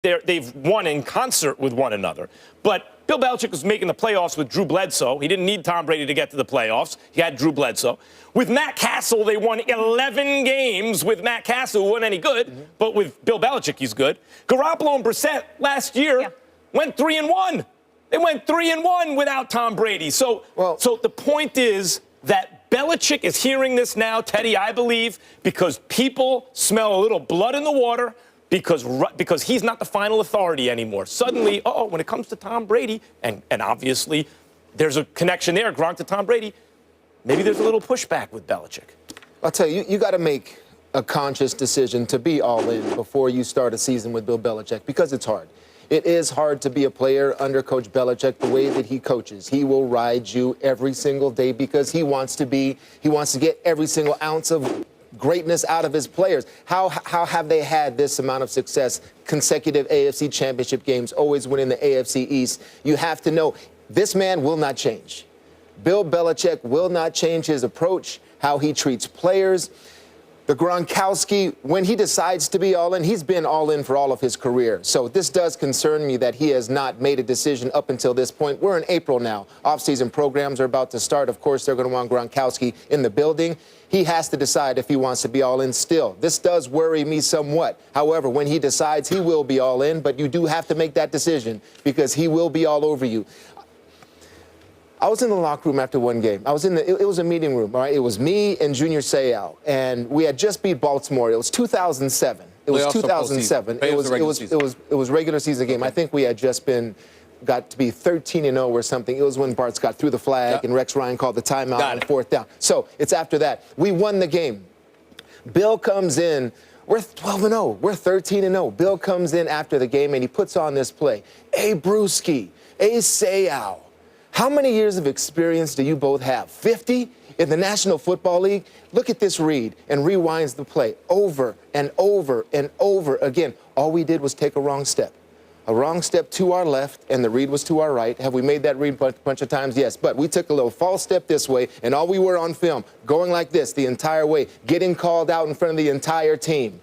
they've won in concert with one another. But Bill Belichick was making the playoffs with Drew Bledsoe. He didn't need Tom Brady to get to the playoffs. He had Drew Bledsoe. With Matt Castle, they won 11 games with Matt Castle, who wasn't any good, but with Bill Belichick, he's good. Garoppolo and Brissett last year went 3-1. They went 3-1 without Tom Brady. So the point is that Belichick is hearing this now, Teddy, I believe, because people smell a little blood in the water, because he's not the final authority anymore. Suddenly, when it comes to Tom Brady, and obviously there's a connection there, Gronk to Tom Brady, maybe there's a little pushback with Belichick. I'll tell you, you got to make a conscious decision to be all in before you start a season with Bill Belichick, because it's hard. It is hard to be a player under Coach Belichick the way that he coaches. He will ride you every single day because he wants to get every single ounce of greatness out of his players. How have they had this amount of success, consecutive AFC championship games, always winning the AFC East? You have to know this man will not change. Bill Belichick will not change his approach, how he treats players. The Gronkowski, when he decides to be all in, he's been all in for all of his career. So this does concern me that he has not made a decision up until this point. We're in April now. Off-season programs are about to start. Of course, they're going to want Gronkowski in the building. He has to decide if he wants to be all in still. This does worry me somewhat. However, when he decides, he will be all in, but you do have to make that decision because he will be all over you. I was in the locker room after one game. I was it was a meeting room, all right? It was me and Junior Seau, and we had just beat Baltimore. It was 2007. It was 2007. It was regular season game. I think we had just got to be 13-0 or something. It was when Bart's got through the flag and Rex Ryan called the timeout on fourth down. So it's after that. We won the game. Bill comes in. We're 12-0. We're 13-0. Bill comes in after the game, and he puts on this play. Hey, Brewski. Hey, Seau. How many years of experience do you both have? 50 in the National Football League? Look at this read, and rewinds the play over and over and over again. All we did was take a wrong step. A wrong step to our left, and the read was to our right. Have we made that read a bunch of times? Yes. But we took a little false step this way, and all we were on film, going like this the entire way, getting called out in front of the entire team.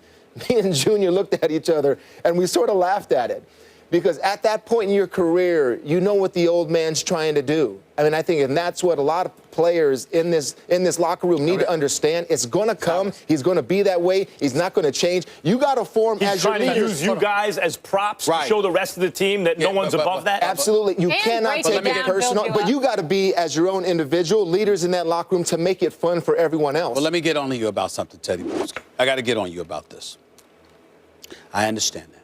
Me and Junior looked at each other, and we sort of laughed at it. Because at that point in your career, you know what the old man's trying to do. I mean, I think, and that's what a lot of players in this locker room need to understand. It's going to come. He's going to be that way. He's not going to change. You got to form as your leader. He's trying to use you guys as props to show the rest of the team that no one's above that. Absolutely. You cannot take it personal. But you got to be, as your own individual, leaders in that locker room to make it fun for everyone else. Well, let me get on to you about something, Teddy Bruschi. I got to get on you about this. I understand that.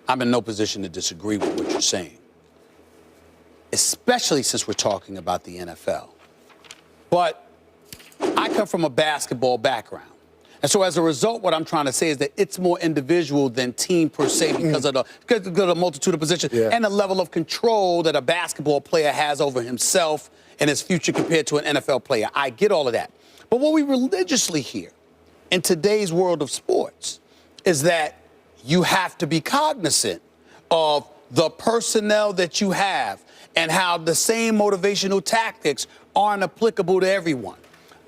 I'm in no position to disagree with what you're saying, especially since we're talking about the NFL. But I come from a basketball background. And so as a result, what I'm trying to say is that it's more individual than team per se because of the multitude of positions and the level of control that a basketball player has over himself and his future compared to an NFL player. I get all of that. But what we religiously hear in today's world of sports is that you have to be cognizant of the personnel that you have and how the same motivational tactics aren't applicable to everyone.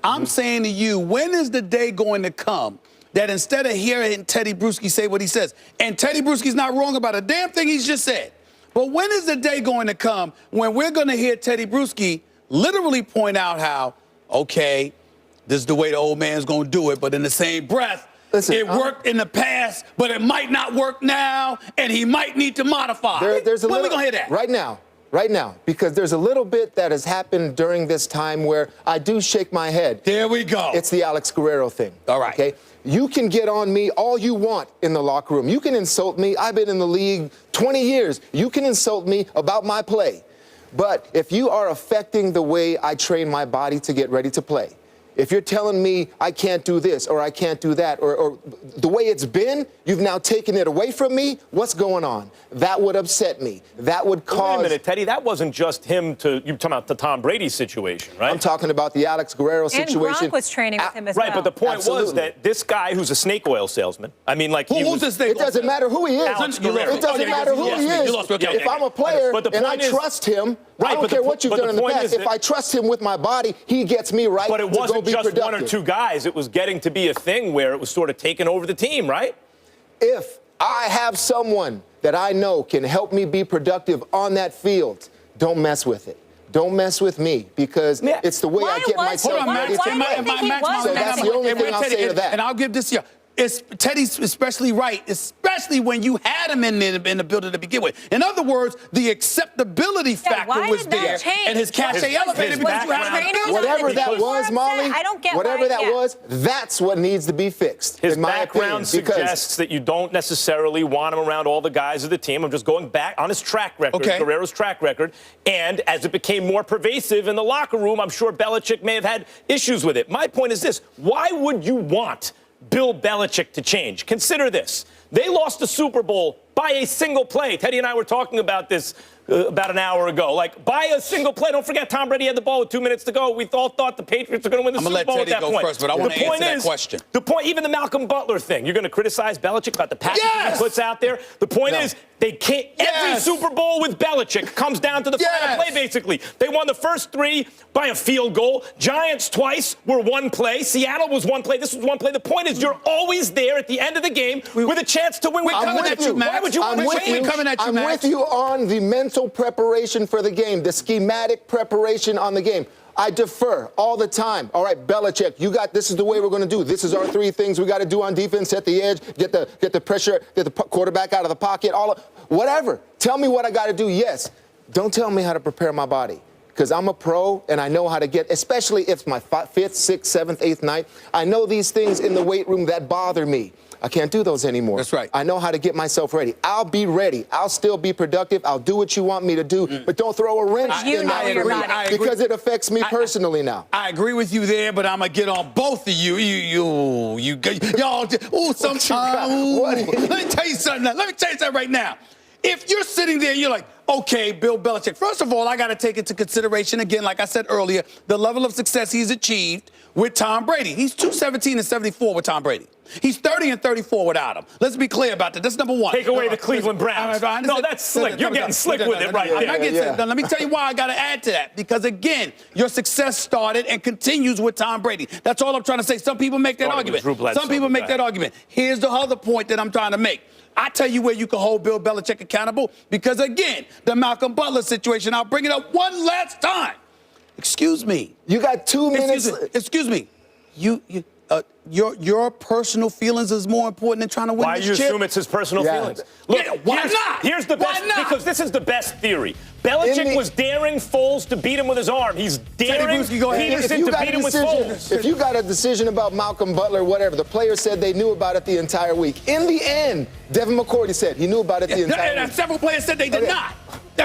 I'm saying to you, when is the day going to come that instead of hearing Teddy Bruschi say what he says, and Teddy Bruschi's not wrong about a damn thing he's just said, but when is the day going to come when we're going to hear Teddy Bruschi literally point out how, okay, this is the way the old man's going to do it, but in the same breath, listen, it worked in the past, but it might not work now, and he might need to modify. When are we going to hear that? Right now, because there's a little bit that has happened during this time where I do shake my head. There we go. It's the Alex Guerrero thing. All right. Okay? You can get on me all you want in the locker room. You can insult me. I've been in the league 20 years. You can insult me about my play. But if you are affecting the way I train my body to get ready to play, if you're telling me I can't do this or I can't do that or the way it's been, you've now taken it away from me, what's going on? That would upset me. That would cause... Wait a minute, Teddy. That wasn't just him you're talking about the Tom Brady situation, right? I'm talking about the Alex Guerrero situation. And Gronk was training with him as well. Right, but the point was that this guy who's a snake oil salesman, I mean, like who's a snake It doesn't matter who he is. It doesn't matter who he is. If I'm a player and I trust him, I don't care what you've done in the past. If I trust him with my body, he gets me right to go be productive. But it wasn't just one or two guys. It was getting to be a thing where it was sort of taking over the team, right? If I have someone that I know can help me be productive on that field, don't mess with it. Don't mess with me because it's the way I get myself. Hold on, Max. So that's the only thing I'll say to that. And I'll give this to you. Teddy's especially right, especially when you had him in the building to begin with. In other words, the acceptability factor was there, and his cachet elevated because you had him. Whatever that was, Molly, whatever that was, that's what needs to be fixed. His background suggests that you don't necessarily want him around all the guys of the team. I'm just going back on his track record, Guerrero's track record. And as it became more pervasive in the locker room, I'm sure Belichick may have had issues with it. My point is this: why would you want Bill Belichick to change? Consider this. They lost the Super Bowl by a single play. Teddy and I were talking about this about an hour ago. Like, by a single play. Don't forget, Tom Brady had the ball with 2 minutes to go. We all thought the Patriots were going to win the Super Bowl at that point. I'm going to let Teddy go first, but I want to answer that question. The point, even the Malcolm Butler thing, you're going to criticize Belichick about the packages he puts out there? The point is, they can't. Every Super Bowl with Belichick comes down to the final play, basically. They won the first 3 by a field goal. Giants twice were 1 play. Seattle was 1 play. This was 1 play. The point is, you're always there at the end of the game with a chance to win. We're coming at you, Max. Why would you want to change? I'm with you on the mental preparation for the game, the schematic preparation on the game. I defer all the time. All right, Belichick, this is the way we're going to do. This is our 3 things we got to do on defense: at the edge, get the pressure, get the quarterback out of the pocket, whatever. Tell me what I got to do. Yes. Don't tell me how to prepare my body, because I'm a pro and I know how to get, especially if it's my 5th, 6th, 7th, 8th night. I know these things in the weight room that bother me. I can't do those anymore. That's right. I know how to get myself ready. I'll be ready. I'll still be productive. I'll do what you want me to do, but don't throw a wrench in that for me, because it affects me personally now. I agree with you there, but I'm gonna get on both of you. Y'all. Sometimes. Let me tell you something. Let me tell you something right now. If you're sitting there, you're like, okay, Bill Belichick. First of all, I got to take into consideration, again, like I said earlier, the level of success he's achieved with Tom Brady. He's 217-74 with Tom Brady. He's 30-34 without him. Let's be clear about that. That's number one. Take away the Cleveland Browns. No, that's slick. You're getting slick with it right there. Let me tell you why I got to add to that. Because, again, your success started and continues with Tom Brady. That's all I'm trying to say. Some people make that argument. Some people make that argument. Here's the other point that I'm trying to make. I tell you where you can hold Bill Belichick accountable, because, again, the Malcolm Butler situation, I'll bring it up one last time. Excuse me. You got 2 minutes. Excuse me. Your personal feelings is more important than trying to win this chip. Why you assume it's his personal feelings? Look, why not? Here's the best, because this is the best theory. Belichick was daring Foles to beat him with his arm. He's daring Peterson to beat him with Foles. If you got a decision about Malcolm Butler, whatever, the players said they knew about it the entire week. In the end, Devin McCourty said he knew about it the entire week. Several players said they did not.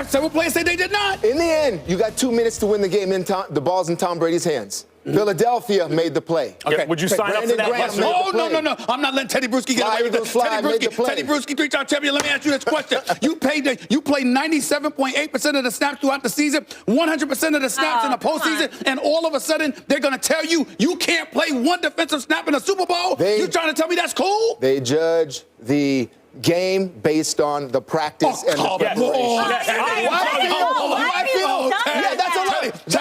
Several players said they did not. In the end, you got 2 minutes to win the game. The ball's in Tom Brady's hands. Philadelphia made the play. Okay. Would you sign up for that? No. I'm not letting Teddy Bruschi get away with this. Teddy Bruschi, 3-time champion. Let me ask you this question. You played 97.8% of the snaps throughout the season, 100% of the snaps in the postseason, and all of a sudden they're going to tell you you can't play one defensive snap in a Super Bowl? You trying to tell me that's cool? They judge the game based on the practice and the preparation. That's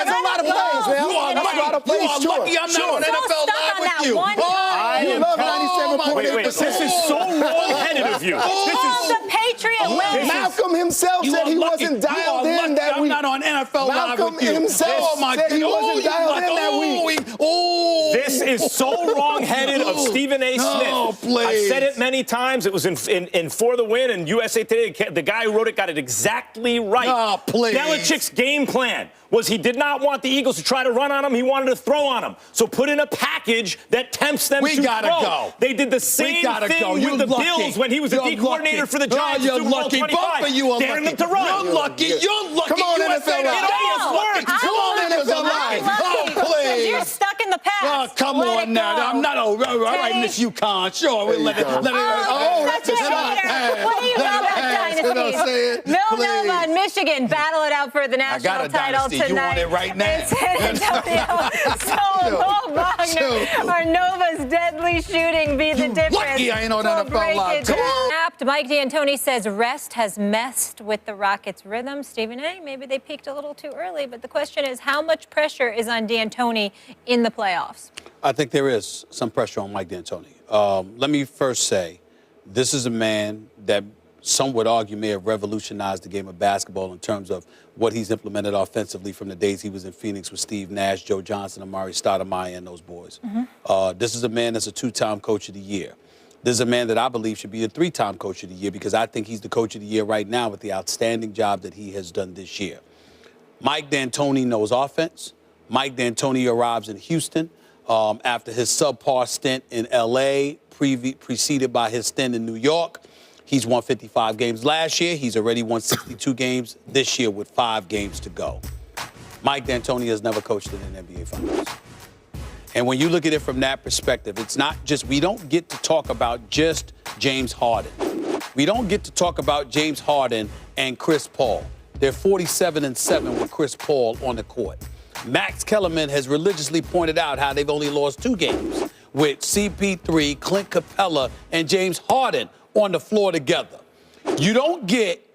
a lot of plays, man. That's a lot of plays. You are lucky I'm not on NFL Live with you. I love 97.8%. Wait. This is so wrong-headed of you. The Patriot way. Malcolm himself said he wasn't dialed in that week. I'm not on NFL Live with you. Malcolm himself said he wasn't dialed in that week. This is so wrong-headed of Stephen A. Smith. I've said it many times. It was in For the Win and USA Today. The guy who wrote it got it exactly right. Oh, please. Belichick's game plan was he did not want the Eagles to try to run on him. He wanted to throw on him. So put in a package that tempts them to throw. Go. They did the same thing with the Bills when he was the D coordinator for the Giants. You're lucky. Both of you are daring them to run. You're lucky. You're lucky. Come on, NFL Live. Come on, NFL Live. Oh, please. You're stuck in the past. Oh, come on now. I'm not all right, Miss UConn. Sure, we'll let it. Such a hater. What do you know about dynasties? Villanova and Michigan battle it out for the national title tonight. You want it right now. In San Antonio. So Mo Wagner, our Nova's deadly shooting be the difference. Lucky I ain't on NFL Live. Come on. Mike D'Antoni says rest has messed with the Rockets' rhythm. Stephen A., maybe they peaked a little too early, but the question is how much pressure is on D'Antoni in the playoffs? I think there is some pressure on Mike D'Antoni. Let me first say, this is a man that some would argue may have revolutionized the game of basketball in terms of what he's implemented offensively from the days he was in Phoenix with Steve Nash, Joe Johnson, Amari Stoudemire, and those boys. This is a man that's a 2-time Coach of the Year. This is a man that I believe should be a 3-time Coach of the Year because I think he's the Coach of the Year right now with the outstanding job that he has done this year. Mike D'Antoni knows offense. Mike D'Antoni arrives in Houston after his subpar stint in L.A., preceded by his stint in New York. He's won 55 games last year. He's already won 62 games this year with 5 games to go. Mike D'Antoni has never coached in an NBA Finals. And when you look at it from that perspective, it's not just, we don't get to talk about just James Harden. We don't get to talk about James Harden and Chris Paul. They're 47-7 with Chris Paul on the court. Max Kellerman has religiously pointed out how they've only lost 2 games with CP3, Clint Capella, and James Harden on the floor together. You don't get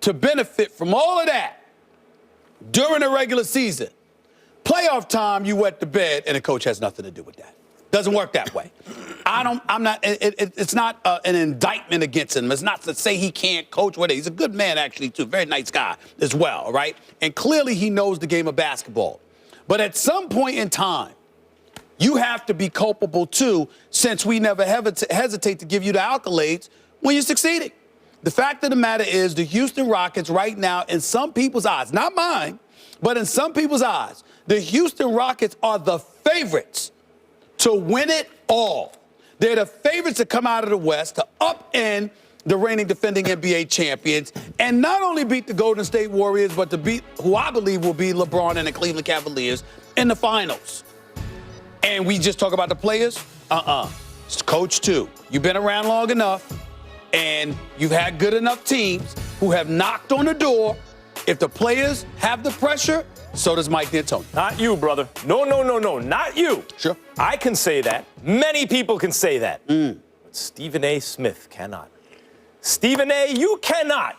to benefit from all of that during the regular season. Playoff time, you wet the bed, and the coach has nothing to do with that. Doesn't work that way. It's not an indictment against him. It's not to say he can't coach with it. He's a good man, actually, too. Very nice guy as well, right? And clearly he knows the game of basketball. But at some point in time, you have to be culpable, too, since we never hesitate to give you the accolades when you're succeeding. The fact of the matter is the Houston Rockets right now, in some people's eyes, not mine, but in some people's eyes, the Houston Rockets are the favorites to win it all. They're the favorites to come out of the West, to upend the reigning defending NBA champions, and not only beat the Golden State Warriors, but to beat who I believe will be LeBron and the Cleveland Cavaliers in the finals. And we just talk about the players? It's coach, too. You've been around long enough, and you've had good enough teams who have knocked on the door. If the players have the pressure, so does Mike D'Antoni. Not you, brother. No, not you. Sure. I can say that. Many people can say that. But Stephen A. Smith cannot. Stephen A., you cannot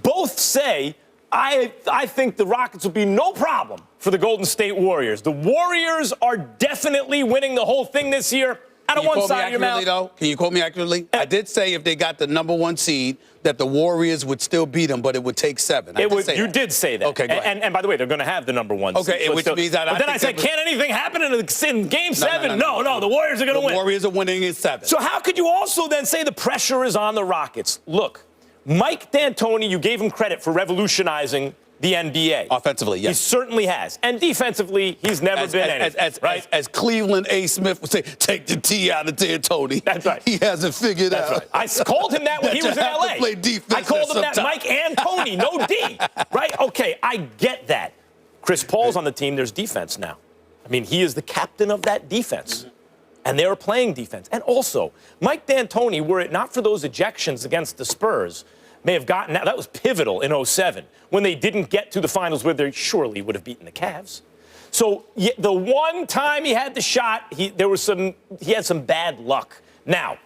both say, I think the Rockets will be no problem for the Golden State Warriors. The Warriors are definitely winning the whole thing this year. Out of one side of your mouth. Though? Can you quote me accurately? I did say if they got the #1 seed, that the Warriors would still beat them, but it would take 7. You did say that. Okay, go ahead. And by the way, they're going to have the #1 seed. Okay, which means that But then I said, can anything happen in Game 7? No, the Warriors are going to win. The Warriors are winning in 7. So how could you also then say the pressure is on the Rockets? Look, Mike D'Antoni, you gave him credit for revolutionizing the NBA. Offensively, yes. He certainly has. And defensively, he's never been anything. As Cleveland A. Smith would say, take the T out of D'Antoni. That's right. He hasn't figured out. Right. I called him that when he was in L.A. Play defense I called him that Mike Antoni, no D. Right? Okay, I get that. Chris Paul's on the team. There's defense now. I mean, he is the captain of that defense. And they're playing defense. And also, Mike D'Antoni, were it not for those ejections against the Spurs, may have gotten that was pivotal in 07 when they didn't get to the finals where they surely would have beaten the Cavs. So the one time he had the shot, he had some bad luck. Now,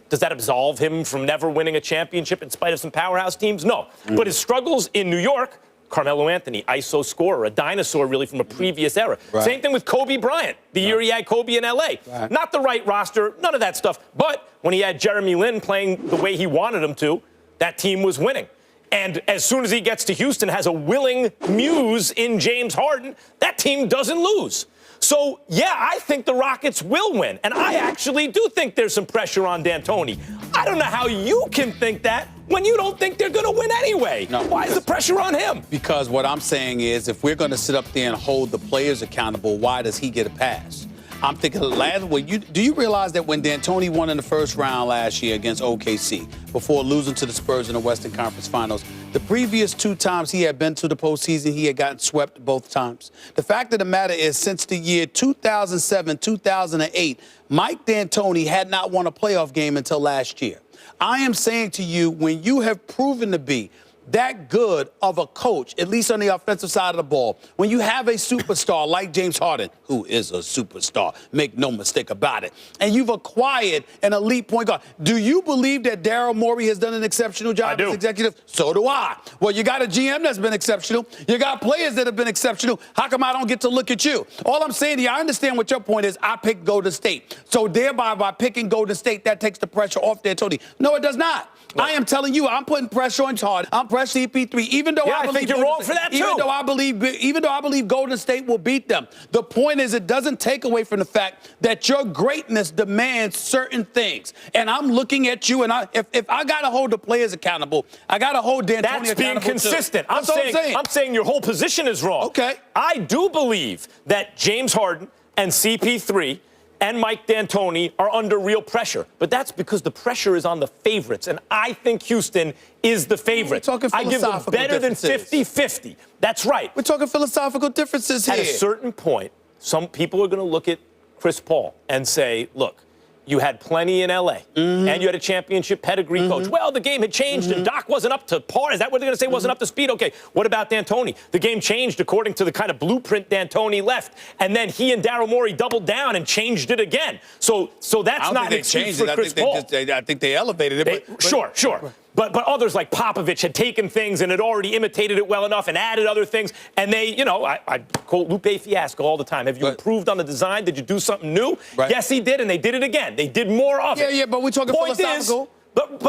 does that absolve him from never winning a championship in spite of some powerhouse teams? No. But his struggles in New York, Carmelo Anthony, ISO scorer, a dinosaur really from a previous era. Right. Same thing with Kobe Bryant, the year he had Kobe in L.A. Right. Not the right roster, none of that stuff. But when he had Jeremy Lin playing the way he wanted him to, that team was winning. And as soon as he gets to Houston, has a willing muse in James Harden, that team doesn't lose. So, yeah, I think the Rockets will win. And I actually do think there's some pressure on D'Antoni. I don't know how you can think that when you don't think they're going to win anyway. No, why is the pressure on him? Because what I'm saying is if we're going to sit up there and hold the players accountable, why does he get a pass? I'm thinking do you realize that when D'Antoni won in the first round last year against OKC before losing to the Spurs in the Western Conference Finals, the previous 2 times he had been to the postseason, he had gotten swept both times. The fact of the matter is since the year 2007, 2008, Mike D'Antoni had not won a playoff game until last year. I am saying to you, when you have proven to be that good of a coach, at least on the offensive side of the ball, when you have a superstar like James Harden, who is a superstar, make no mistake about it, and you've acquired an elite point guard, do you believe that Daryl Morey has done an exceptional job as executive? So do I. Well, you got a GM that's been exceptional. You got players that have been exceptional. How come I don't get to look at you? All I'm saying here, I understand what your point is. I picked Golden State. So thereby, by picking Golden State, that takes the pressure off D'Antoni. No, it does not. I am telling you, I'm putting pressure on Harden. I'm pressing CP3, even though Yeah, I believe think you're wrong for that too. Even though I believe Golden State will beat them. The point is, it doesn't take away from the fact that your greatness demands certain things. And I'm looking at you, and if I got to hold the players accountable, I got to hold D'Antoni accountable. That's being consistent. Too. That's what I'm saying. I'm saying your whole position is wrong. Okay. I do believe that James Harden and CP3 and Mike D'Antoni are under real pressure. But that's because the pressure is on the favorites. And I think Houston is the favorite. We're talking I give them philosophical better than differences. 50-50. That's right. We're talking philosophical differences here. At a certain point, some people are going to look at Chris Paul and say, look, you had plenty in L.A., and you had a championship pedigree coach. Well, the game had changed, and Doc wasn't up to par. Is that what they're going to say? Wasn't up to speed? Okay, what about D'Antoni? The game changed according to the kind of blueprint D'Antoni left, and then he and Daryl Morey doubled down and changed it again. So that's not an excuse for Chris Paul. I think they elevated it. Sure. But others like Popovich had taken things and had already imitated it well enough and added other things. And they, I quote Lupe Fiasco all the time. Have you improved on the design? Did you do something new? Right. Yes, he did, and they did it again. They did more of it. Yeah, but we're talking philosophical.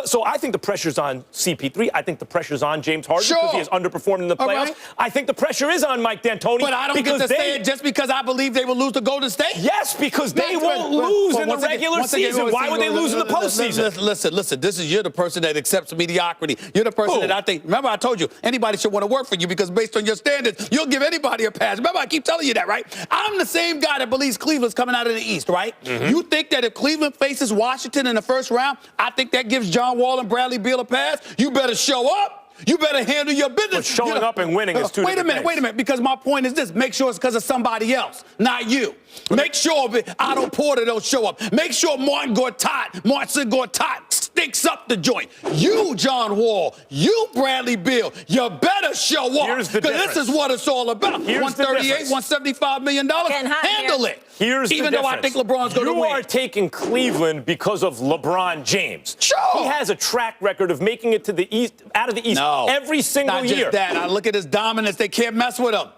So I think the pressure's on CP3. I think the pressure's on James Harden because he has underperformed in the playoffs. Right. I think the pressure is on Mike D'Antoni. But I don't get to say it just because I believe they will lose to Golden State. Yes, because they won't lose in the regular season. Why would they lose in the postseason? Listen. You're the person that accepts mediocrity. You're the person that I think. Remember, I told you anybody should want to work for you because based on your standards, you'll give anybody a pass. Remember, I keep telling you that, right? I'm the same guy that believes Cleveland's coming out of the East, right? You think that if Cleveland faces Washington in the first round, I think that gives John Wall and Bradley Beal a pass? You better show up. You better handle your business. But showing up and winning is two different things. Wait a minute, because my point is this. Make sure it's because of somebody else, not you. Make sure Otto Porter don't show up. Make sure Martin Gortat stinks up the joint. You, John Wall, you, Bradley Beal, you better show up. Because this is what it's all about. Here's $138, $175 million. Handle it. Even though I think LeBron's going to win. You are taking Cleveland because of LeBron James. Sure. He has a track record of making it to the East, out of the East every single year. Not just that. I look at his dominance. They can't mess with him.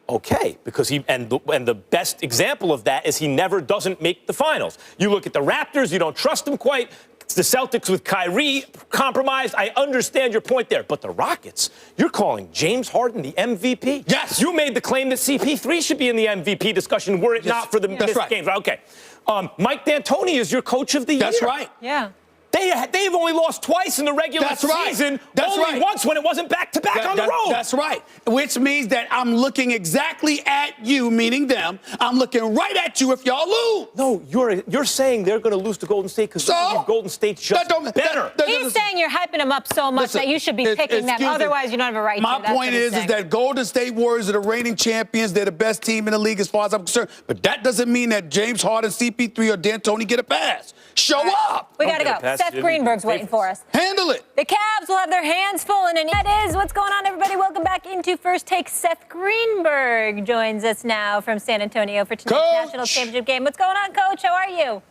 Okay, because the best example of that is he never doesn't make the finals. You look at the Raptors, you don't trust them quite. It's the Celtics with Kyrie compromised. I understand your point there. But the Rockets, you're calling James Harden the MVP? Yes. You made the claim that CP3 should be in the MVP discussion were it not for the missed games. Okay. Mike D'Antoni is your coach of the year. That's right. Yeah. They've only lost twice in the regular season. Only once when it wasn't back-to-back on the road. That's right. Which means that I'm looking exactly at you, meaning them. I'm looking right at you if y'all lose. No, you're saying they're going to lose to Golden State because Golden State's just better. He's saying you're hyping them up so much that you should be picking them. Otherwise, you don't have a right to. My point is that Golden State Warriors are the reigning champions. They're the best team in the league as far as I'm concerned. But that doesn't mean that James Harden, CP3, or D'Antoni get a pass. Show up. We got to go. Seth Greenberg's waiting for us. Handle it. The Cavs will have their hands full, and that is what's going on, everybody. Welcome back into First Take. Seth Greenberg joins us now from San Antonio for tonight's national championship game. What's going on, Coach? How are you?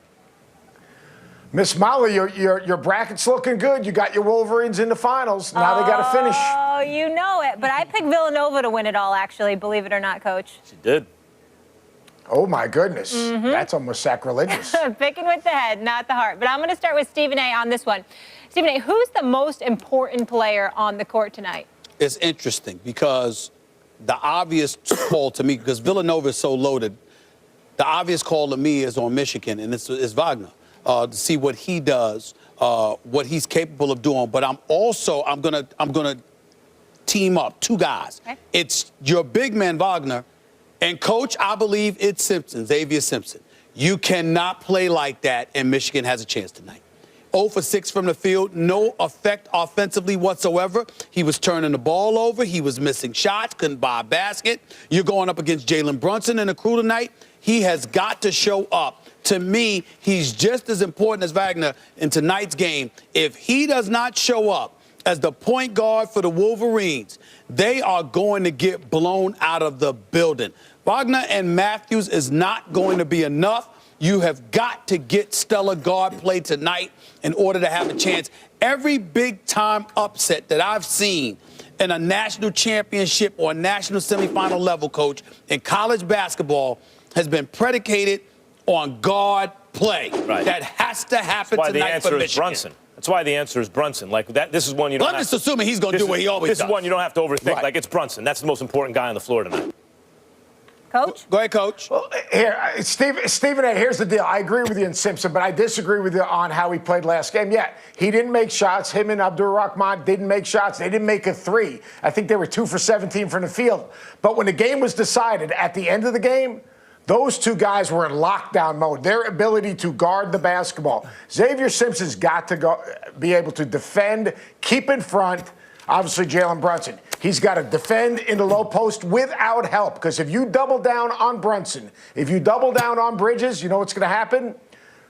Miss Molly, your bracket's looking good. You got your Wolverines in the finals. Now they got to finish. Oh, you know it. But I picked Villanova to win it all, actually, believe it or not, Coach. She did. Oh, my goodness. That's almost sacrilegious. Picking with the head, not the heart. But I'm going to start with Stephen A. on this one. Stephen A., who's the most important player on the court tonight? It's interesting because the obvious call to me, because Villanova is so loaded, the obvious call to me is on Michigan, and it's Wagner, to see what he does, what he's capable of doing. But I'm gonna team up two guys. Okay. It's your big man Wagner. And, Coach, I believe it's Simpson, Xavier Simpson. You cannot play like that, and Michigan has a chance tonight. 0 for 6 from the field, no effect offensively whatsoever. He was turning the ball over. He was missing shots, couldn't buy a basket. You're going up against Jalen Brunson and the crew tonight. He has got to show up. To me, he's just as important as Wagner in tonight's game. If he does not show up as the point guard for the Wolverines, they are going to get blown out of the building. Wagner and Matthews is not going to be enough. You have got to get stellar guard play tonight in order to have a chance. Every big-time upset that I've seen in a national championship or national semifinal level, Coach, in college basketball has been predicated on guard play. Right. That has to happen That's why tonight the answer for is Michigan. Brunson. That's why the answer is Brunson. Like that, this is one you don't. Well, I'm just assuming he's going to do what he always does. This is one you don't have to overthink. Right. Like it's Brunson. That's the most important guy on the floor tonight. Coach? Go ahead, Coach. Well, here, Stephen A., here's the deal. I agree with you on Simpson, but I disagree with you on how he played last game. Yeah, he didn't make shots. Him and Abdur Rahman didn't make shots. They didn't make a three. I think they were 2 for 17 from the field. But when the game was decided, at the end of the game, those two guys were in lockdown mode. Their ability to guard the basketball. Xavier Simpson's got to be able to defend, keep in front. Obviously, Jalen Brunson. He's got to defend in the low post without help. Because if you double down on Brunson, if you double down on Bridges, you know what's going to happen?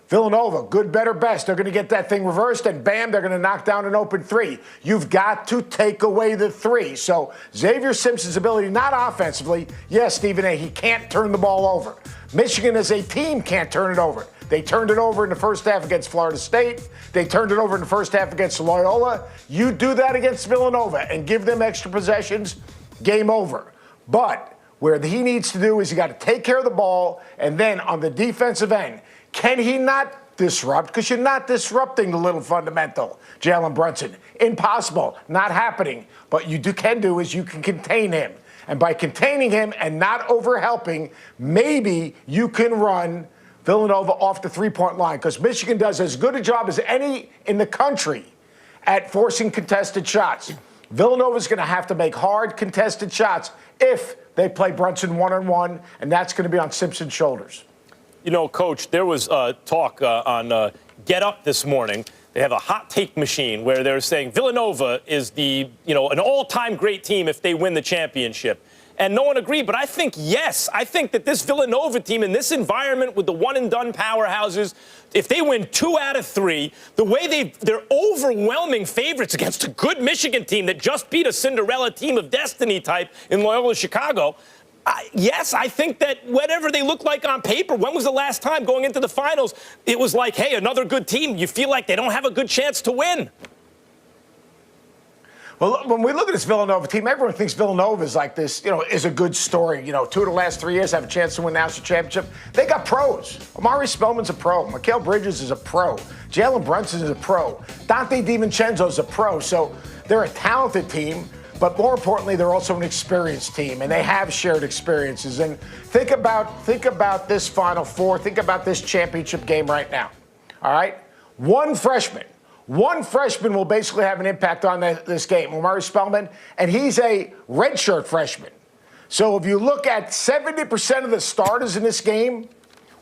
Villanova, good, better, best. They're going to get that thing reversed, and bam, they're going to knock down an open three. You've got to take away the three. So Xavier Simpson's ability, not offensively, yes, Stephen A., he can't turn the ball over. Michigan as a team can't turn it over. They turned it over in the first half against Florida State. They turned it over in the first half against Loyola. You do that against Villanova and give them extra possessions, game over. But where he needs to do is he got to take care of the ball, and then on the defensive end, can he not disrupt? Because you're not disrupting the little fundamental, Jalen Brunson. Impossible, not happening. But you can do is you can contain him. And by containing him and not overhelping, maybe you can run Villanova off the three-point line, because Michigan does as good a job as any in the country at forcing contested shots. Villanova's going to have to make hard contested shots if they play Brunson one-on-one, and that's going to be on Simpson's shoulders. You know, Coach, there was talk on Get Up this morning. They have a hot take machine where they're saying Villanova is an all-time great team if they win the championship. And no one agreed, but I think, yes, I think that this Villanova team in this environment with the one-and-done powerhouses, if they win 2 out of 3, the way they're overwhelming favorites against a good Michigan team that just beat a Cinderella team of destiny type in Loyola Chicago, yes, I think that whatever they look like on paper, when was the last time going into the finals, it was like, hey, another good team, you feel like they don't have a good chance to win. Well, when we look at this Villanova team, everyone thinks Villanova is like this, is a good story. 2 of the last 3 years have a chance to win the national championship. They got pros. Amari Spellman's a pro. Mikal Bridges is a pro. Jalen Brunson is a pro. Dante DiVincenzo is a pro. So they're a talented team, but more importantly, they're also an experienced team, and they have shared experiences. And think about this Final Four. Think about this championship game right now. All right? One freshman will basically have an impact on this game, Omari Spellman, and he's a redshirt freshman. So if you look at 70% of the starters in this game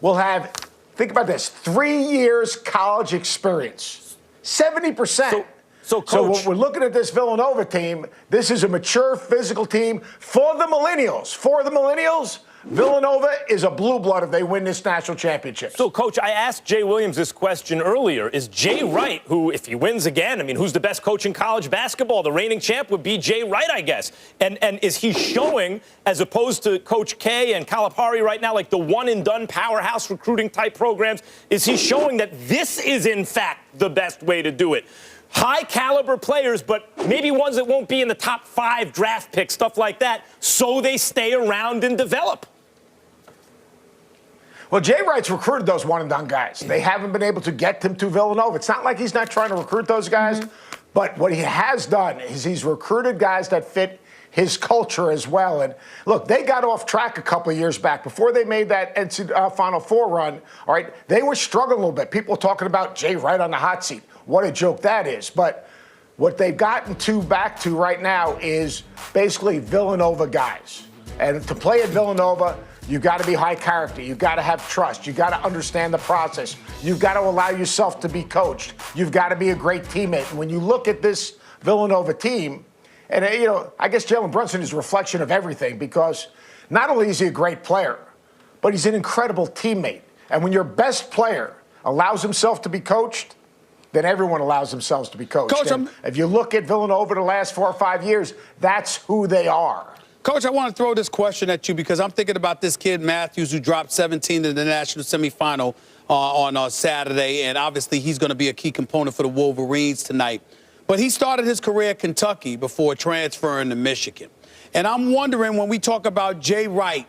will have, think about this, 3 years college experience. 70%. So, Coach, so when we're looking at this Villanova team, this is a mature physical team for the millennials. For the millennials, Villanova is a blue blood if they win this national championship. So, Coach, I asked Jay Williams this question earlier. Is Jay Wright, who, if he wins again, who's the best coach in college basketball? The reigning champ would be Jay Wright, I guess. And is he showing, as opposed to Coach K and Calipari right now, like the one-and-done powerhouse recruiting type programs, is he showing that this is, in fact, the best way to do it? High caliber players, but maybe ones that won't be in the top 5 draft picks, stuff like that, so they stay around and develop. Well, Jay Wright's recruited those one-and-done guys. They haven't been able to get them to Villanova. It's not like he's not trying to recruit those guys, but what he has done is he's recruited guys that fit his culture as well. And look, they got off track a couple of years back. Before they made that Final Four run, all right, they were struggling a little bit. People talking about Jay Wright on the hot seat. What a joke that is. But what they've gotten back to right now is basically Villanova guys. And to play at Villanova, you've got to be high character. You've got to have trust. You've got to understand the process. You've got to allow yourself to be coached. You've got to be a great teammate. And when you look at this Villanova team, and, I guess Jalen Brunson is a reflection of everything, because not only is he a great player, but he's an incredible teammate. And when your best player allows himself to be coached, then everyone allows themselves to be coached. Coach, if you look at Villanova the last 4 or 5 years, that's who they are. Coach, I want to throw this question at you because I'm thinking about this kid, Matthews, who dropped 17 in the national semifinal on Saturday, and obviously he's going to be a key component for the Wolverines tonight. But he started his career at Kentucky before transferring to Michigan. And I'm wondering, when we talk about Jay Wright,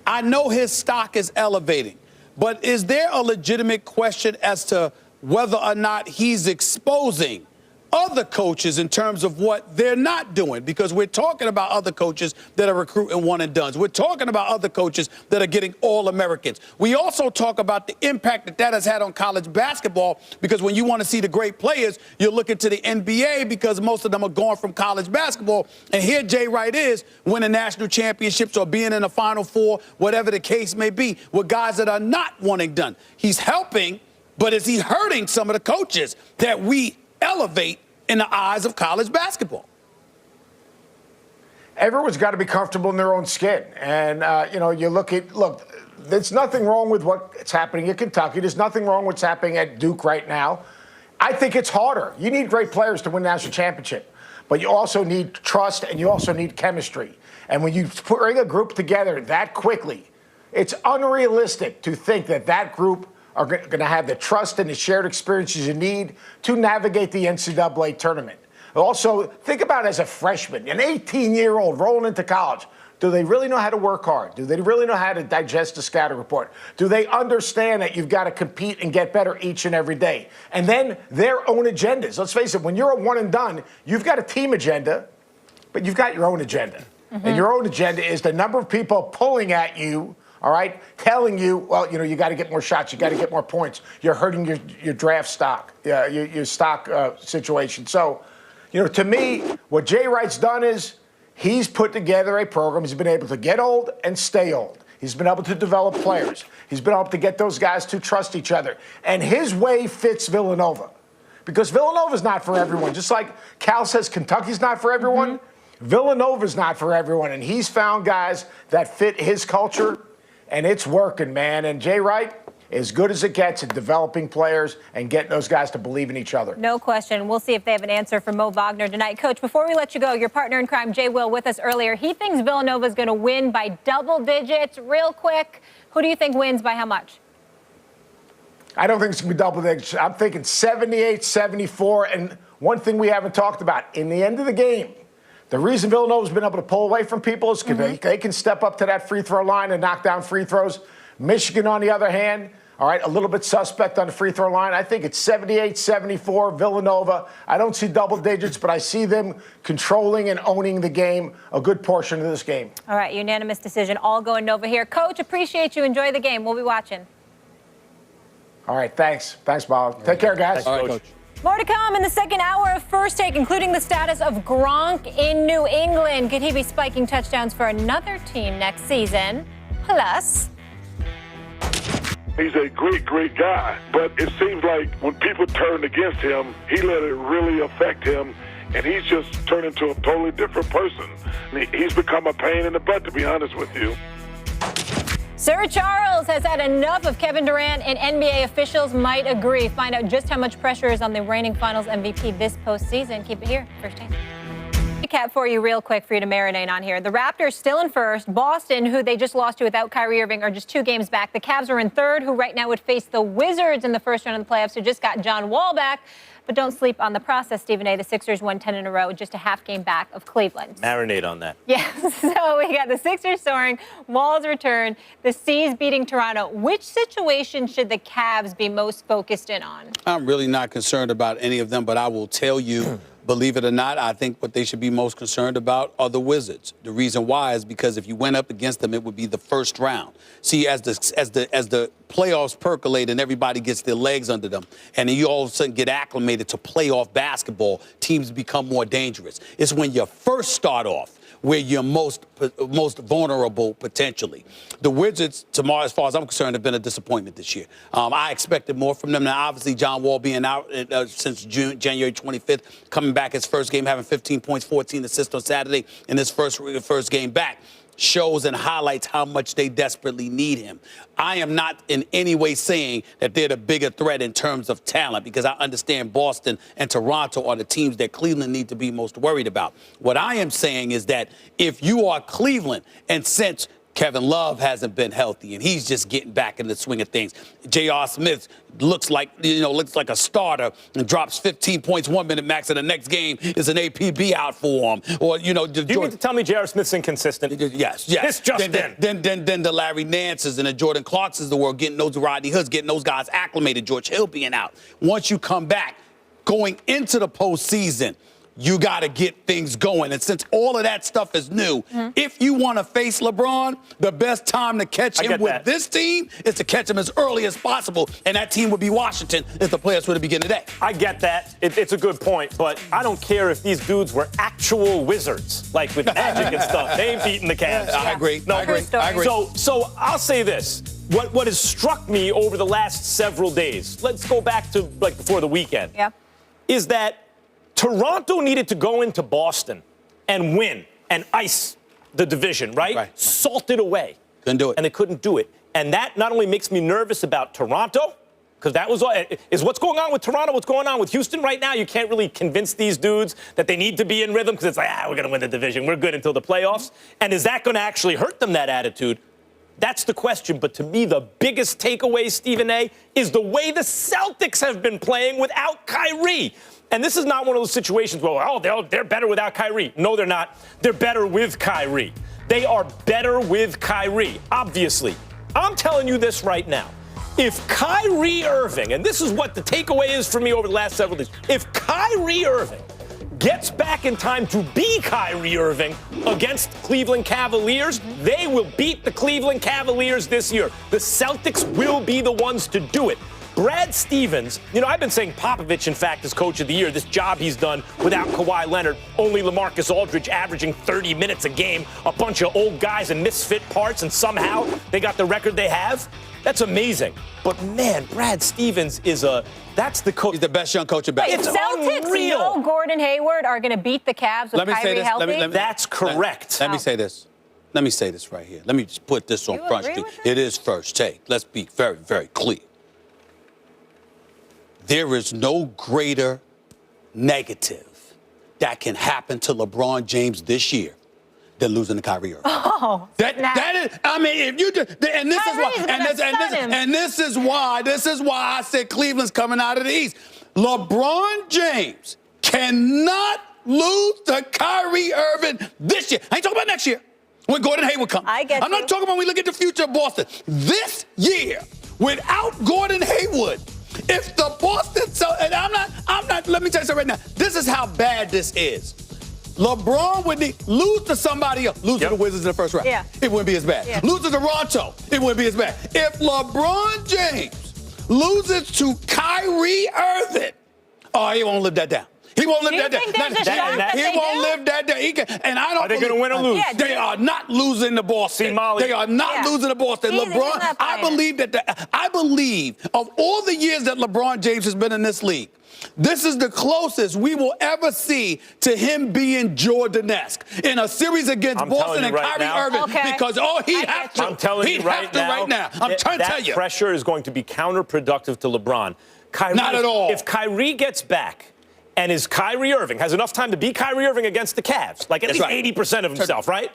I know his stock is elevating, but is there a legitimate question as to whether or not he's exposing other coaches in terms of what they're not doing, because we're talking about other coaches that are recruiting one-and-dones. We're talking about other coaches that are getting All-Americans. We also talk about the impact that that has had on college basketball, because when you want to see the great players, you're looking to the NBA because most of them are going from college basketball. And here Jay Wright is winning national championships or being in the Final Four, whatever the case may be, with guys that are not one-and-done. He's helping, but is he hurting some of the coaches that we elevate in the eyes of college basketball? Everyone's got to be comfortable in their own skin. And, look, there's nothing wrong with what's happening at Kentucky. There's nothing wrong with what's happening at Duke right now. I think it's harder. You need great players to win the national championship, but you also need trust and you also need chemistry. And when you bring a group together that quickly, it's unrealistic to think that that group are going to have the trust and the shared experiences you need to navigate the NCAA tournament. Also, think about it as a freshman, an 18-year-old rolling into college. Do they really know how to work hard? Do they really know how to digest a scouting report? Do they understand that you've got to compete and get better each and every day? And then their own agendas. Let's face it, when you're a one and done, you've got a team agenda, but you've got your own agenda. And your own agenda is the number of people pulling at you, all right, telling you, well, you got to get more shots, you got to get more points. You're hurting your draft stock, your stock situation. So, to me, what Jay Wright's done is he's put together a program. He's been able to get old and stay old. He's been able to develop players. He's been able to get those guys to trust each other. And his way fits Villanova, because Villanova's not for everyone. Just like Cal says Kentucky's not for everyone, Villanova's not for everyone. And he's found guys that fit his culture. And it's working, man. And Jay Wright, as good as it gets at developing players and getting those guys to believe in each other. No question. We'll see if they have an answer for Mo Wagner tonight. Coach, before we let you go, your partner in crime, Jay Will, with us earlier. He thinks Villanova is going to win by double digits. Real quick, who do you think wins by how much? I don't think it's going to be double digits. I'm thinking 78-74. And one thing we haven't talked about, in the end of the game, the reason Villanova's been able to pull away from people is because they can step up to that free throw line and knock down free throws. Michigan, on the other hand, all right, a little bit suspect on the free throw line. I think it's 78-74 Villanova. I don't see double digits, but I see them controlling and owning the game, a good portion of this game. All right, unanimous decision. All going Nova here. Coach, appreciate you. Enjoy the game. We'll be watching. All right, thanks. Thanks, Bob. Take care, guys. Thanks, Coach. More to come in the second hour of First Take, including the status of Gronk in New England. Could he be spiking touchdowns for another team next season? Plus, he's a great, great guy, but it seems like when people turned against him, he let it really affect him, and he's just turned into a totally different person. He's become a pain in the butt, to be honest with you. Sir Charles has had enough of Kevin Durant, and NBA officials might agree. Find out just how much pressure is on the reigning Finals MVP this postseason. Keep it here. First Take. Recap for you real quick for you to marinate on here. The Raptors still in first. Boston, who they just lost to without Kyrie Irving, are just 2 games back. The Cavs are in third, who right now would face the Wizards in the first round of the playoffs, who just got John Wall back. But don't sleep on the process, Stephen A. The Sixers won 10 in a row, just a half game back of Cleveland. Marinate on that. Yes, so we got the Sixers soaring, Wall's return, the C's beating Toronto. Which situation should the Cavs be most focused in on? I'm really not concerned about any of them, but I will tell you, believe it or not, I think what they should be most concerned about are the Wizards. The reason why is because if you went up against them, it would be the first round. See, as the playoffs percolate and everybody gets their legs under them, and then you all of a sudden get acclimated to playoff basketball, teams become more dangerous. It's when you first start off where you're most vulnerable potentially. The Wizards, tomorrow, as far as I'm concerned, have been a disappointment this year. I expected more from them. Now, obviously, John Wall being out since January 25th, coming back his first game, having 15 points, 14 assists on Saturday in his first game back, shows and highlights how much they desperately need him. I am not in any way saying that they're the bigger threat in terms of talent, because I understand Boston and Toronto are the teams that Cleveland need to be most worried about. What I am saying is that if you are Cleveland, and since Kevin Love hasn't been healthy, and he's just getting back in the swing of things. J.R. Smith looks like a starter and drops 15 points 1 minute max, and the next game is an APB out for him. Or, Do you mean to tell me J.R. Smith's inconsistent? Yes. This just Then the Larry Nances and the Jordan Clarksons of the world, getting those Rodney Hoods, getting those guys acclimated, George Hill being out. Once you come back, going into the postseason, you got to get things going. And since all of that stuff is new, if you want to face LeBron, the best time to catch him with this team is to catch him as early as possible. And that team would be Washington if the playoffs were to begin today. I get that. It's a good point. But I don't care if these dudes were actual wizards, like with Magic and stuff. They ain't beating the Cavs. I agree. No, I agree. So I'll say this. What has struck me over the last several days, let's go back to like before the weekend, is that Toronto needed to go into Boston and win and ice the division, right? Salt it away. Couldn't do it. And they couldn't do it. And that not only makes me nervous about Toronto, because that was is what's going on with Toronto, what's going on with Houston right now. You can't really convince these dudes that they need to be in rhythm because it's like, we're going to win the division. We're good until the playoffs. And is that going to actually hurt them, that attitude? That's the question. But to me, the biggest takeaway, Stephen A., is the way the Celtics have been playing without Kyrie. And this is not one of those situations where, they're better without Kyrie. No, they're not. They're better with Kyrie. They are better with Kyrie, obviously. I'm telling you this right now. If Kyrie Irving, and this is what the takeaway is for me over the last several days, if Kyrie Irving gets back in time to be Kyrie Irving against Cleveland Cavaliers, they will beat the Cleveland Cavaliers this year. The Celtics will be the ones to do it. Brad Stevens, I've been saying Popovich, in fact, is coach of the year. This job he's done without Kawhi Leonard, only LaMarcus Aldridge averaging 30 minutes a game, a bunch of old guys and misfit parts, and somehow they got the record they have. That's amazing. But, man, Brad Stevens that's the coach. He's the best young coach in basketball. If Celtics know Gordon Hayward are going to beat the Cavs with Kyrie healthy? That's correct. Let me say this. Let me say this right here. Let me just put this on Front Street. It is First Take. Let's be very, very clear. There is no greater negative that can happen to LeBron James this year than losing to Kyrie Irving. That is, I mean, if you do, and this is why, this is why I said Cleveland's coming out of the East. LeBron James cannot lose to Kyrie Irving this year. I ain't talking about next year when Gordon Hayward comes. I'm not talking about when we look at the future of Boston. This year, without Gordon Hayward, if the Boston, and I'm not, let me tell you something right now. This is how bad this is. LeBron would lose to somebody else. Lose to the Wizards in the first round. It wouldn't be as bad. Lose to Toronto. It wouldn't be as bad. If LeBron James loses to Kyrie Irving, he won't live that down. He won't live that down. He won't live that down. And I don't. Are they going to win or lose? They are not losing to Boston. They are not losing to Boston. LeBron, I believe of all the years that LeBron James has been in this league, this is the closest we will ever see to him being Jordan-esque in a series against Boston and Kyrie Irving. Because, he has to. I'm telling you right now. I'm trying to tell you. That pressure is going to be counterproductive to LeBron. Not at all. If Kyrie gets back and is Kyrie Irving, has enough time to be Kyrie Irving against the Cavs, like at least 80% of himself, right?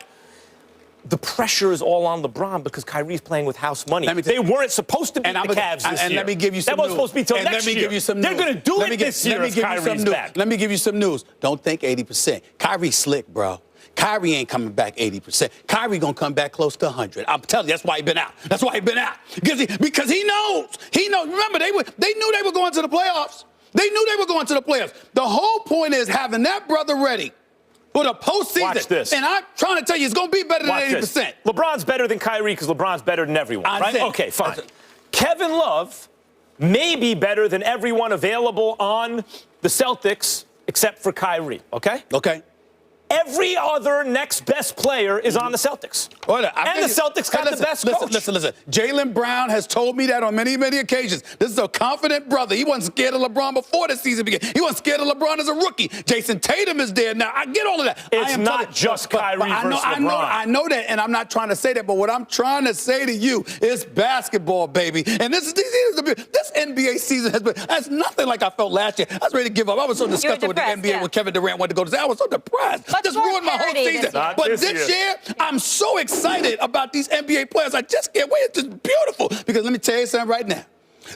The pressure is all on LeBron because Kyrie's playing with house money. They weren't supposed to beat the Cavs this year. And let me give you some news. That wasn't supposed to be till next year. They're going to do it this year if Kyrie's back. Let me give you some news. Don't think 80%. Kyrie's slick, bro. Kyrie ain't coming back 80%. Kyrie going to come back close to 100. I'm telling you, that's why he been out. That's why he been out. Because he knows. He knows. Remember, they knew they were going to the playoffs. They knew they were going to the playoffs. The whole point is having that brother ready for the postseason. Watch this. And I'm trying to tell you, it's going to be better than 80%. This. LeBron's better than Kyrie because LeBron's better than everyone, right? Okay, fine. Kevin Love may be better than everyone available on the Celtics except for Kyrie, okay? Okay. Every other next best player is on the Celtics. And the Celtics got the best coach. Listen. Jaylen Brown has told me that on many, many occasions. This is a confident brother. He wasn't scared of LeBron before the season began. He wasn't scared of LeBron as a rookie. Jason Tatum is there now. I get all of that. It's not just Kyrie versus LeBron. I know that, and I'm not trying to say that, but what I'm trying to say to you is basketball, baby. And this NBA season has nothing like I felt last year. I was ready to give up. I was so disgusted with the NBA when Kevin Durant went to go to say. I was so depressed. just more ruined my whole parity this season. year. Not But this this year. year, I'm so excited about these NBA players. I just can't wait. It's just beautiful. Because let me tell you something right now.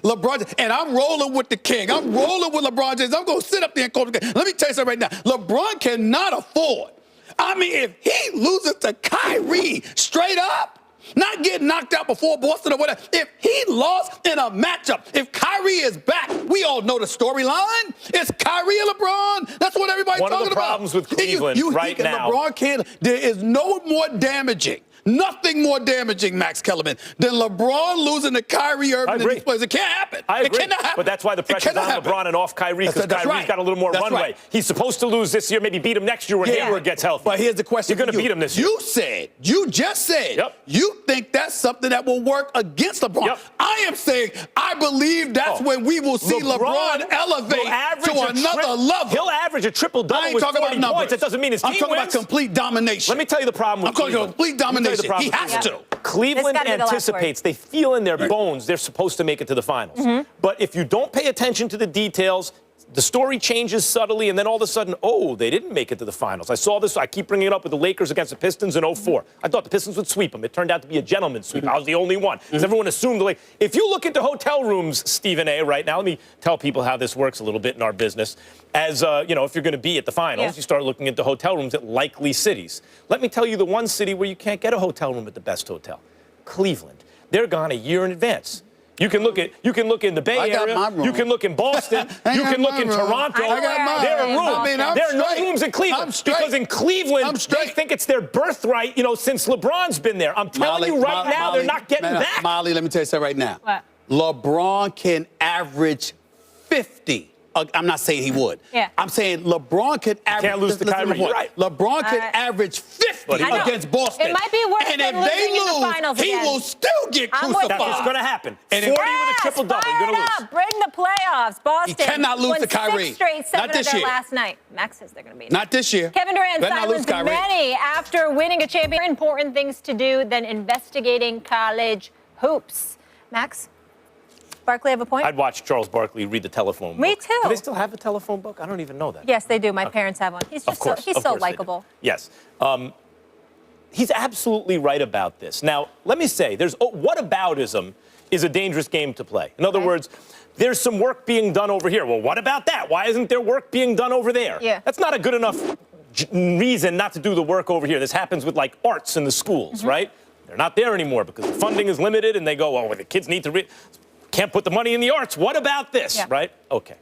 LeBron, and I'm rolling with the king. I'm rolling with LeBron James. I'm going to sit up there and coach the game. Let me tell you something right now. LeBron cannot afford. I mean, if he loses to Kyrie straight up, not getting knocked out before Boston or whatever, if he lost in a matchup, if Kyrie is back, we all know the storyline. It's Kyrie and LeBron. That's what everybody's talking about. One of the problems with Cleveland right now. LeBron can't. There is no more damaging. Nothing more damaging, Max Kellerman, than LeBron losing to Kyrie Irving in these plays. It can't happen. I agree. It cannot happen. But that's why the pressure's on LeBron and off Kyrie, because Kyrie's right. got a little more That's runway. right. He's supposed to lose this year, maybe beat him next year when Hayward gets healthy. But here's the question. You're going to beat him this year. You just said, you think that's something that will work against LeBron. Yep. I am saying, I believe that's when we will see LeBron elevate to another level. He'll average a triple-double with 40 points. That doesn't mean his team I'm talking about complete domination. Let me tell you the problem with Cleveland. I'm talking about complete domination. He has to. Cleveland anticipates, they feel in their bones they're supposed to make it to the finals. But if you don't pay attention to the details, the story changes subtly, and then all of a sudden, oh, they didn't make it to the finals. I saw this. I keep bringing it up with the Lakers against the Pistons in 2004. I thought the Pistons would sweep them. It turned out to be a gentleman's sweep. I was the only one, because everyone assumed if you look into hotel rooms, Stephen A., right now, let me tell people how this works a little bit in our business. As, if you're going to be at the finals, you start looking into hotel rooms at likely cities. Let me tell you the one city where you can't get a hotel room at the best hotel. Cleveland. They're gone a year in advance. You can look in the Bay Area. You can look in Boston. You can look in Toronto. There are rooms. There are no rooms in Cleveland because in Cleveland they think it's their birthright. Since LeBron's been there. I'm telling you right now, they're not getting back. Molly, let me tell you something right now. What? LeBron can average 50. I'm not saying he would. Yeah. I'm saying LeBron could average. Can't lose to Kyrie. You're right. LeBron can average 50 against Boston. It might be worse and than if they losing in the lose, finals he again. will still get I'm with crucified. That's what's going to happen. And 40 with a triple-double. You're going to lose. Bring the playoffs. Boston. He cannot lose won to Kyrie. 6 straight, 7 Not this of their year. last night. Max says they're going to beat Not this year. Kevin Durant Better not lose silenced Kyrie. many after winning a championship. Important things to do than investigating college hoops. Max? Barkley have a point? I'd watch Charles Barkley read the telephone book. Me too. Do they still have a telephone book? I don't even know that. Yes, they do. My parents have one. He's just he's so likable. Yes. He's absolutely right about this. Now, let me say, whataboutism is a dangerous game to play. In other words, there's some work being done over here. Well, what about that? Why isn't there work being done over there? Yeah. That's not a good enough reason not to do the work over here. This happens with, arts in the schools, right? They're not there anymore because the funding is limited, and they go, the kids need to can't put the money in the arts. What about this, right? Okay.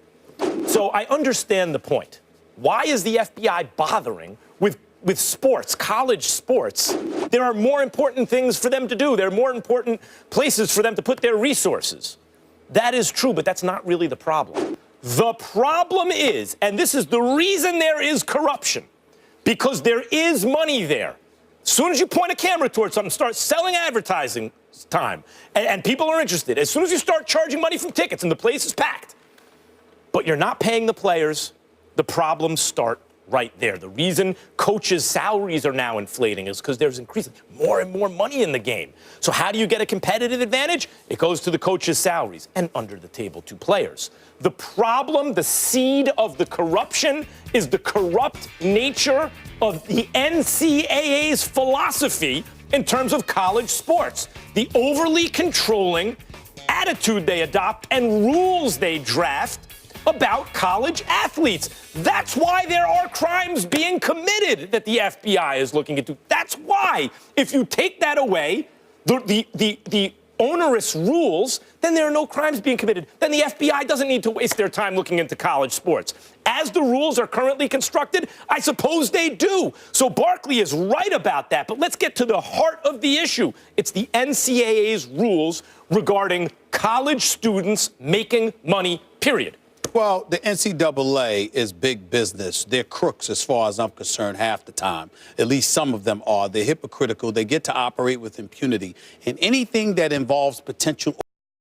So I understand the point. Why is the FBI bothering with sports, college sports? There are more important things for them to do. There are more important places for them to put their resources. That is true, but that's not really the problem. The problem is, and this is the reason there is corruption, because there is money there. As soon as you point a camera towards something, start selling advertising time, and people are interested. As soon as you start charging money from tickets and the place is packed, but you're not paying the players, the problems start right there. The reason coaches' salaries are now inflating is because there's increasingly more and more money in the game. So how do you get a competitive advantage? It goes to the coaches' salaries and under the table to players. The problem, the seed of the corruption, is the corrupt nature of the NCAA's philosophy in terms of college sports. The overly controlling attitude they adopt and rules they draft about college athletes. That's why there are crimes being committed that the FBI is looking into. That's why, if you take that away, the onerous rules, then there are no crimes being committed. Then the FBI doesn't need to waste their time looking into college sports. As the rules are currently constructed, I suppose they do. So Barkley is right about that. But let's get to the heart of the issue. It's the NCAA's rules regarding college students making money, period. Well, the NCAA is big business. They're crooks as far as I'm concerned half the time. At least some of them are. They're hypocritical. They get to operate with impunity. And anything that involves potential